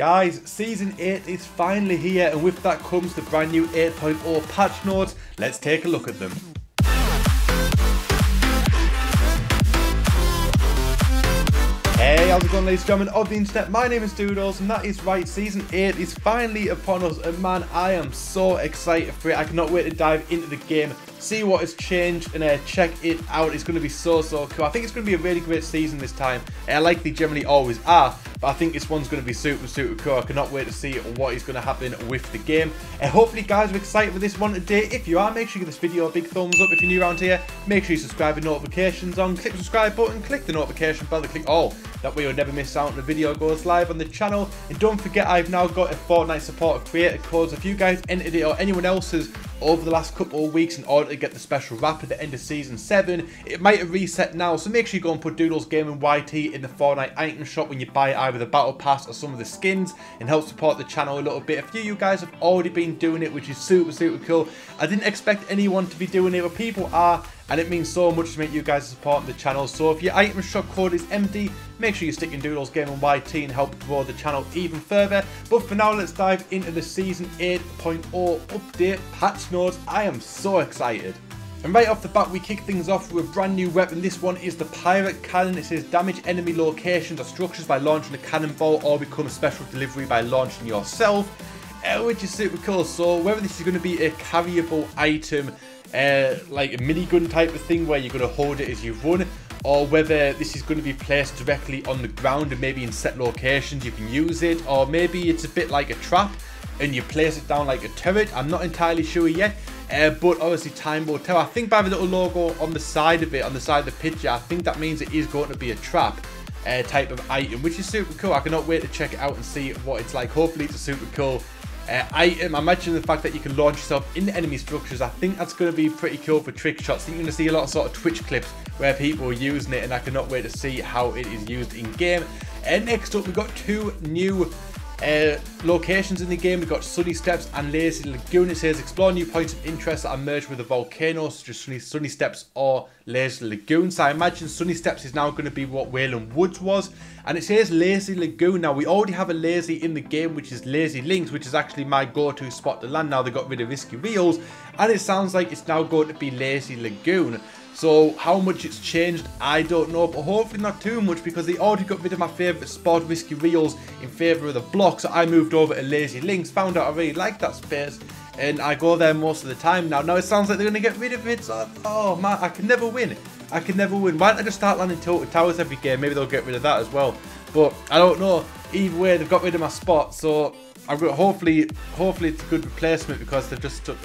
Guys, Season 8 is finally here, and with that comes the brand new 8.0 patch notes. Let's take a look at them. Hey, how's it going, ladies and gentlemen of the internet? My name is Doodles, and that is right, Season 8 is finally upon us, and man, I am so excited for it. I cannot wait to dive into the game, see what has changed, and check it out. It's going to be so cool. I think it's going to be a really great season this time, like they generally always are, but I think this one's going to be super cool. I cannot wait to see what is going to happen with the game. Hopefully, guys, are excited for this one today. If you are, make sure you give this video a big thumbs up. If you're new around here, make sure you subscribe with notifications on. Click the subscribe button, click the notification bell, click all. That way you'll never miss out when the video goes live on the channel. And don't forget, I've now got a Fortnite supporter creator code. So if you guys entered it or anyone else has over the last couple of weeks in order to get the special wrap at the end of Season 7, it might have reset now. So make sure you go and put Doodles Gaming YT in the Fortnite item shop when you buy either the Battle Pass or some of the skins, and help support the channel a little bit. A few of you guys have already been doing it, which is super cool. I didn't expect anyone to be doing it, but people are, and it means so much to make you guys support the channel. So if your item shop code is MD, make sure you stick in Doodles Gaming YT and help grow the channel even further. But for now, let's dive into the Season 8.0 update patch notes. I am so excited. And right off the bat, we kick things off with a brand new weapon. This one is the Pirate Cannon. It says damage enemy locations or structures by launching a cannonball, or become a special delivery by launching yourself, which is super cool. So whether this is going to be a carryable item, like a minigun type of thing where you're going to hold it as you run, or whether this is going to be placed directly on the ground and maybe in set locations you can use it, or maybe it's a bit like a trap and you place it down like a turret. I'm not entirely sure yet, but obviously time will tell. I think by the little logo on the side of it, on the side of the picture, I think that means it is going to be a trap type of item, which is super cool. I cannot wait to check it out and see what it's like. Hopefully it's a super cool item. I imagine the fact that you can launch yourself into enemy structures, I think that's going to be pretty cool for trick shots. I think you're going to see a lot of sort of Twitch clips where people are using it, and I cannot wait to see how it is used in game. Next up, we've got two new locations in the game. We've got Sunny Steps and Lazy Lagoon. It says explore new points of interest that are merged with the volcano, such as Sunny Steps or Lazy Lagoon. So I imagine Sunny Steps is now going to be what Wayland Woods was. And it says Lazy Lagoon. Now we already have a Lazy in the game, which is Lazy Links, which is actually my go-to spot to land. Now they got rid of Risky Reels, and it sounds like it's now going to be Lazy Lagoon. So how much it's changed, I don't know, but hopefully not too much, because they already got rid of my favourite spot, Risky Reels, in favour of the block. So I moved over to Lazy Links, found out I really like that space, and I go there most of the time now. Now it sounds like they're going to get rid of it, so, oh man, I can never win. I can never win. Why don't I just start landing tilted towers every game? Maybe they'll get rid of that as well. But I don't know. Either way, they've got rid of my spot, so I'm going to hopefully it's a good replacement, because they've just took.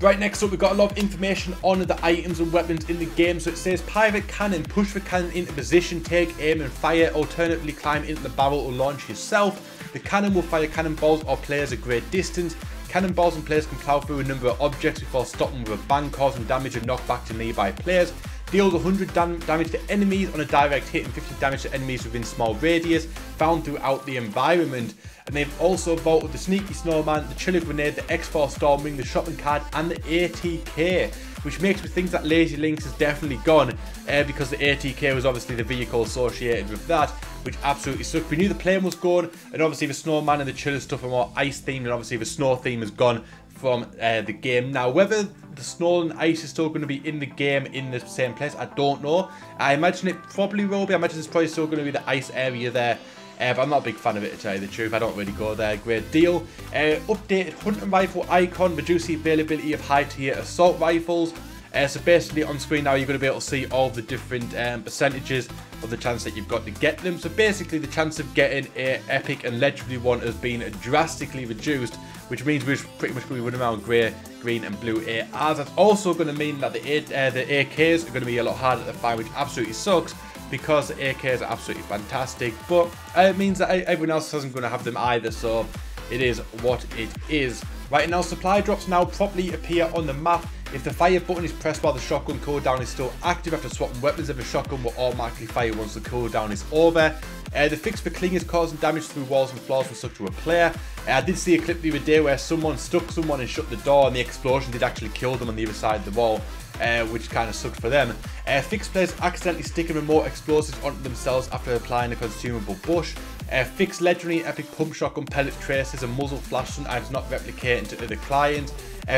Right, next up, we've got a lot of information on the items and weapons in the game. So it says Pirate Cannon, push the cannon into position, take aim and fire, alternatively climb into the barrel or launch yourself. The cannon will fire cannonballs or players a great distance. Cannonballs and players can plow through a number of objects before stopping with a bang, causing damage and knockback to nearby players. Deals 100 damage to enemies on a direct hit and 50 damage to enemies within small radius, found throughout the environment. And they've also vaulted the Sneaky Snowman, the Chiller Grenade, the X4 Stormwing, the Shopping Card, and the ATK, which makes me think that Lazy Links is definitely gone, because the ATK was obviously the vehicle associated with that, which absolutely sucked. We knew the plane was gone, and obviously the Snowman and the Chiller stuff are more ice themed, and obviously the snow theme is gone from the game. Now, whether the snow and ice is still going to be in the game in the same place, I don't know. I imagine it probably will be. I imagine it's probably still going to be the ice area there. But I'm not a big fan of it, to tell you the truth. I don't really go there a great deal. Updated hunting rifle icon, reduce the availability of high tier assault rifles. So basically on screen now you're going to be able to see all the different percentages of the chance that you've got to get them. So basically the chance of getting an epic and legendary one has been drastically reduced, which means we're pretty much going to be running around grey, green and blue ARs. That's also going to mean that the AKs are going to be a lot harder to find, which absolutely sucks, because the AKs are absolutely fantastic, but it means that everyone else isn't going to have them either, so it is what it is. Right now, supply drops now properly appear on the map. If the fire button is pressed while the shotgun cooldown is still active after swapping weapons, then the shotgun will automatically fire once the cooldown is over. The fix for clingers causing damage through walls and floors was stuck to a player. I did see a clip the other day where someone stuck someone and shut the door, and the explosion did actually kill them on the other side of the wall. which kind of sucked for them. Fixed players accidentally sticking remote explosives onto themselves after applying a consumable bush. Fixed legendary epic pump shotgun pellet traces and muzzle flash sometimes not replicating to other clients.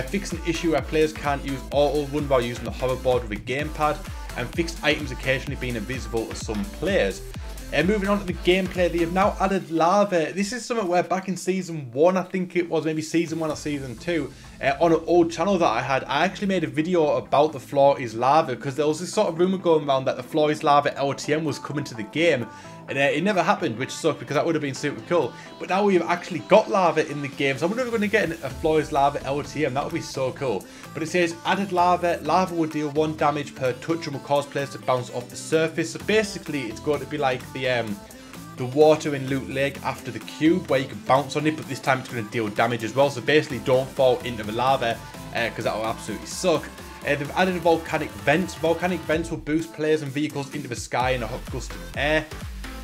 Fixed an issue where players can't use auto run while using the hoverboard with a gamepad, and fixed items occasionally being invisible to some players. Moving on to the gameplay, they have now added lava. This is something where back in season 1, I think it was, maybe season 1 or season 2, on an old channel that I had, I actually made a video about the floor is lava, because there was this sort of rumour going around that the floor is lava LTM was coming to the game, and it never happened, which sucked because that would have been super cool. But now we've actually got lava in the game, so I wonder if we're going to get a floor is lava LTM. That would be so cool. But it says added lava. Lava will deal 1 damage per touch and will cause players to bounce off the surface. So basically, it's going to be like the water in Loot Lake after the cube, where you can bounce on it, but this time it's going to deal damage as well. So basically, don't fall into the lava, because that will absolutely suck. They've added volcanic vents. Volcanic vents will boost players and vehicles into the sky in a hot gust of air.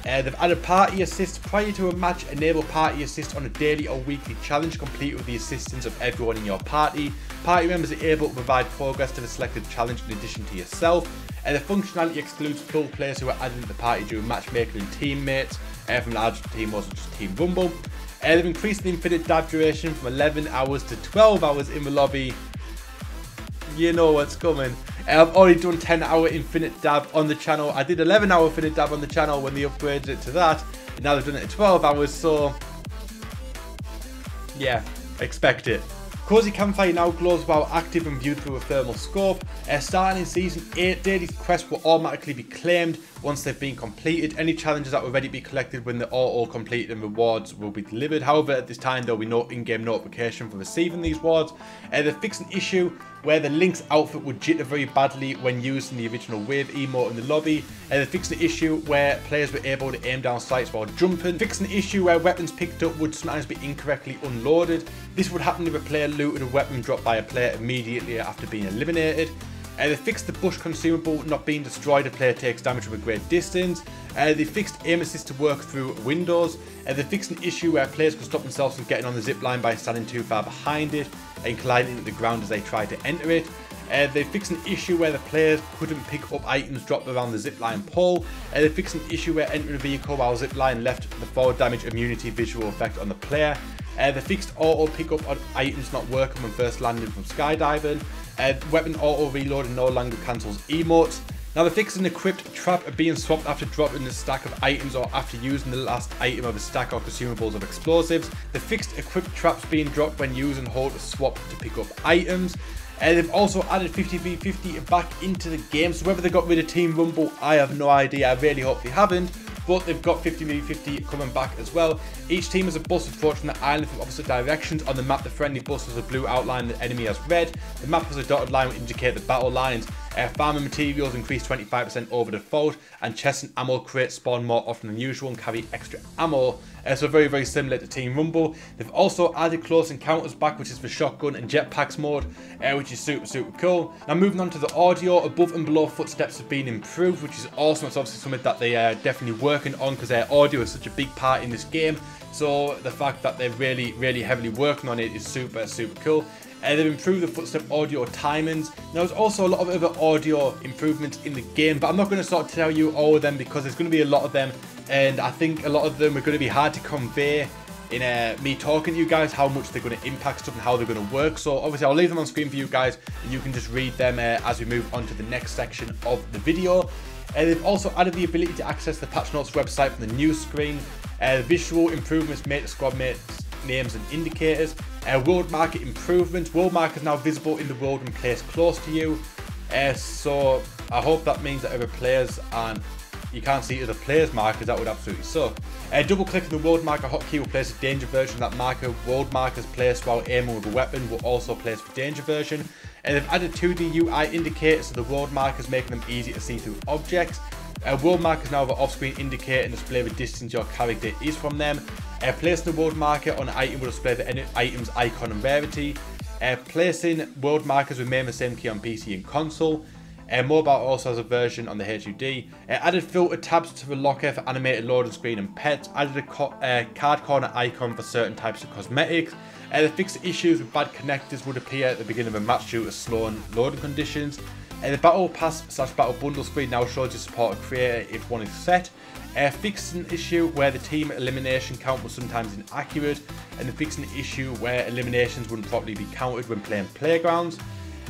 They've added party assist. Prior to a match, enable party assist on a daily or weekly challenge, complete with the assistance of everyone in your party. Party members are able to provide progress to the selected challenge in addition to yourself. The functionality excludes full players who are added to the party during matchmaking and teammates from large team modes such as Team Rumble. They've increased the infinite dab duration from 11 hours to 12 hours in the lobby. You know what's coming. I've already done 10-hour infinite dab on the channel. I did 11-hour infinite dab on the channel when they upgraded it to that, and now they've done it at 12 hours, so yeah, expect it. Cozy Campfire now glows while active and viewed through a thermal scope. Starting in Season 8, daily quests will automatically be claimed once they've been completed. Any challenges that will already be collected when they're all completed and rewards will be delivered. However, at this time, there will be no in-game notification for receiving these rewards. They fixed an issue where the Link's outfit would jitter very badly when used in the original wave emote in the lobby. They fixed an issue where players were able to aim down sights while jumping. Fixed an issue where weapons picked up would sometimes be incorrectly unloaded. This would happen if a player looted a weapon dropped by a player immediately after being eliminated. They fixed the bush consumable not being destroyed if player takes damage from a great distance. They fixed aim assist to work through windows. They fixed an issue where players could stop themselves from getting on the zip line by standing too far behind it and colliding into the ground as they try to enter it. They fixed an issue where the players couldn't pick up items dropped around the zipline pole. They fixed an issue where entering a vehicle while zipline left the forward damage immunity visual effect on the player. They fixed auto pickup on items not working when first landing from skydiving. Weapon auto reloading no longer cancels emotes. Now they fixed an equipped trap being swapped after dropping a stack of items or after using the last item of a stack or consumables of explosives. They fixed equipped traps being dropped when using hold to swap to pick up items. They've also added 50v50 back into the game, so whether they got rid of Team Rumble, I have no idea. I really hope they haven't, but they've got 50v50 coming back as well. Each team has a bus approaching the island from opposite directions. On the map, the friendly bus has a blue outline, the enemy has red. The map has a dotted line which indicate the battle lines. Farming materials increase 25% over default, and chests and ammo crates spawn more often than usual and carry extra ammo. So very, very similar to Team Rumble. They've also added close encounters back, which is for shotgun and jetpacks mode, which is super, super cool. Now moving on to the audio, above and below footsteps have been improved, which is awesome. It's obviously something that they are definitely working on, because their audio is such a big part in this game. So the fact that they're really, really heavily working on it is super, super cool. They've improved the footstep audio timings. Now there's also a lot of other audio improvements in the game, but I'm not going to sort of tell you all of them because there's going to be a lot of them, and I think a lot of them are going to be hard to convey in me talking to you guys how much they're going to impact stuff and how they're going to work. So obviously I'll leave them on screen for you guys, and you can just read them as we move on to the next section of the video. They've also added the ability to access the patch notes website from the news screen. Visual improvements made to squad mates names and indicators. World market improvements. World markers now visible in the world when placed close to you. So I hope that means that other players and you can't see other players' markers. That would absolutely suck. Double clicking the world marker hotkey will place a danger version of that marker. World markers placed while aiming with a weapon will also place for danger version. They've added 2D UI indicators to the world markers, making them easy to see through objects. World markers now have an off-screen indicator and display the distance your character is from them. Placing the world marker on an item will display the item's icon and rarity. Placing world markers remain the same key on PC and console. Mobile also has a version on the HUD. Added filter tabs to the locker for animated loading screen and pets. Added a card corner icon for certain types of cosmetics. The fixed issues with bad connectors would appear at the beginning of a match due to slow and loading conditions. The Battle Pass / Battle Bundle screen now shows you support a creator if one is set. Fixed an issue where the team elimination count was sometimes inaccurate, and fixed an issue where eliminations wouldn't properly be counted when playing Playgrounds.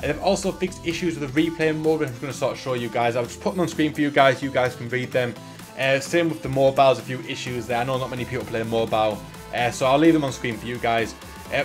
And they've also fixed issues with the replay mode, which I'm going to sort of show you guys. I'll just put them on screen for you guys can read them. Same with the mobiles, a few issues there. I know not many people play mobile, so I'll leave them on screen for you guys.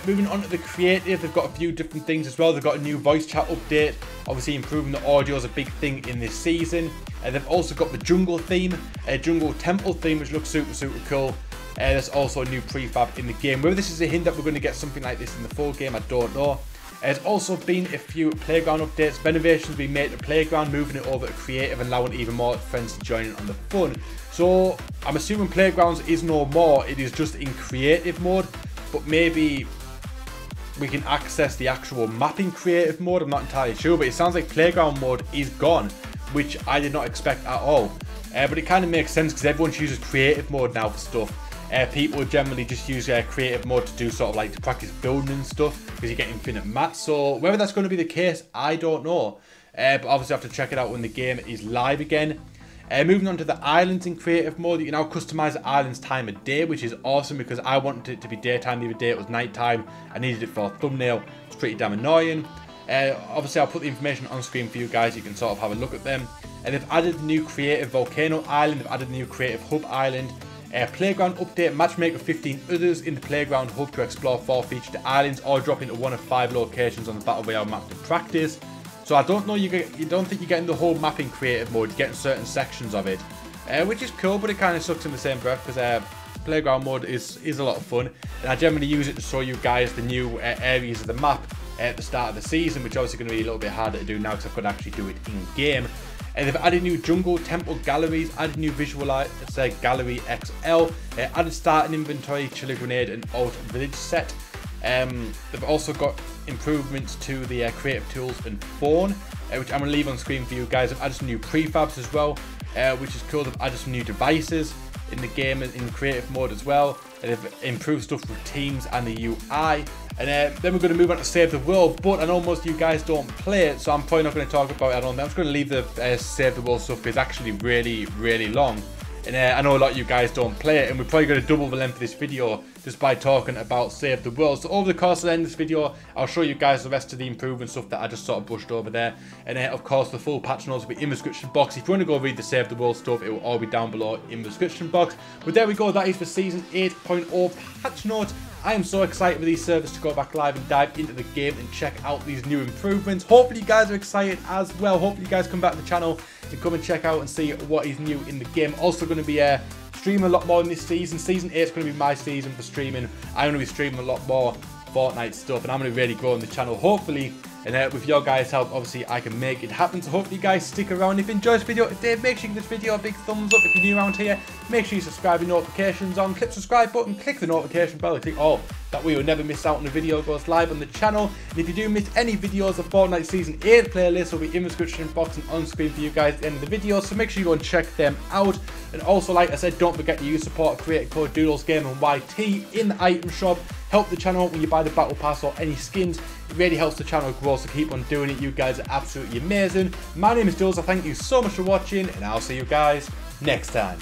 Moving on to the creative, they've got a few different things as well. They've got a new voice chat update, obviously improving the audio is a big thing in this season. They've also got the jungle theme, jungle temple theme, which looks super cool. There's also a new prefab in the game. Whether this is a hint that we're going to get something like this in the full game, I don't know. There's also been a few playground updates. Renovations being made to playground, moving it over to creative and allowing even more friends to join in on the fun. So I'm assuming playgrounds is no more, it is just in creative mode, but maybe we can access the actual map in creative mode. I'm not entirely sure, but it sounds like playground mode is gone, which I did not expect at all. But it kind of makes sense because everyone chooses creative mode now for stuff. People generally just use creative mode to do sort of like to practice building and stuff because you get infinite mats. So whether that's going to be the case, I don't know. But obviously I have to check it out when the game is live again. Moving on to the islands in creative mode, you can now customize the island's time of day, which is awesome because I wanted it to be daytime the other day. It was nighttime. I needed it for a thumbnail. It's pretty damn annoying. Obviously I'll put the information on screen for you guys. You can sort of have a look at them. And they've added the new creative volcano island. They've added the new creative hub island. Playground update, matchmake with 15 others in the playground hub to explore 4 featured islands or drop into one of 5 locations on the Battle Royale map to practice. So I don't know, you don't think you're getting the whole map in creative mode, you're getting certain sections of it, which is cool, but it kind of sucks in the same breath because playground mode is a lot of fun, and I generally use it to show you guys the new areas of the map at the start of the season, which obviously going to be a little bit harder to do now because I've got to actually do it in game. And they've added new jungle temple galleries, added new visualize gallery XL, added starting inventory, chiller grenade and alt village set. They've also got improvements to the creative tools and phone, which I'm going to leave on screen for you guys. They've added some new prefabs as well, which is cool. They've added some new devices in the game in creative mode as well. And they've improved stuff with teams and the UI. And then we're going to move on to Save the World, but I know most of you guys don't play it, so I'm probably not going to talk about it. I'm just going to leave the Save the World stuff because it's actually really long. And I know a lot of you guys don't play it, and we're probably going to double the length of this video just by talking about Save the World. So over the course of the end of this video, I'll show you guys the rest of the improvement stuff that I just sort of brushed over there. And of course, the full patch notes will be in the description box. If you want to go read the Save the World stuff, it will all be down below in the description box. But there we go, that is the Season 8.0 patch notes. I am so excited for these servers to go back live and dive into the game and check out these new improvements. Hopefully you guys are excited as well. Hopefully you guys come back to the channel and come and check out and see what is new in the game. Also going to be streaming a lot more in this season. Season 8 is going to be my season for streaming. I'm going to be streaming a lot more Fortnite stuff, and I'm going to really grow on the channel, hopefully. And with your guys' help, obviously, I can make it happen. So hopefully you guys stick around. If you enjoyed this video today, make sure you give this video a big thumbs up. If you're new around here, make sure you subscribe, your notifications on. Click the subscribe button, click the notification bell, click all. That way you'll never miss out when the video goes live on the channel. And if you do miss any videos, the Fortnite Season 8 playlist will be in the description box and on screen for you guys at the end of the video. So make sure you go and check them out. And also, like I said, don't forget to use support creator code Doodles Gaming YT in the item shop. Help the channel when you buy the Battle Pass or any skins. It really helps the channel grow, so keep on doing it. You guys are absolutely amazing. My name is Doodles. I thank you so much for watching, and I'll see you guys next time.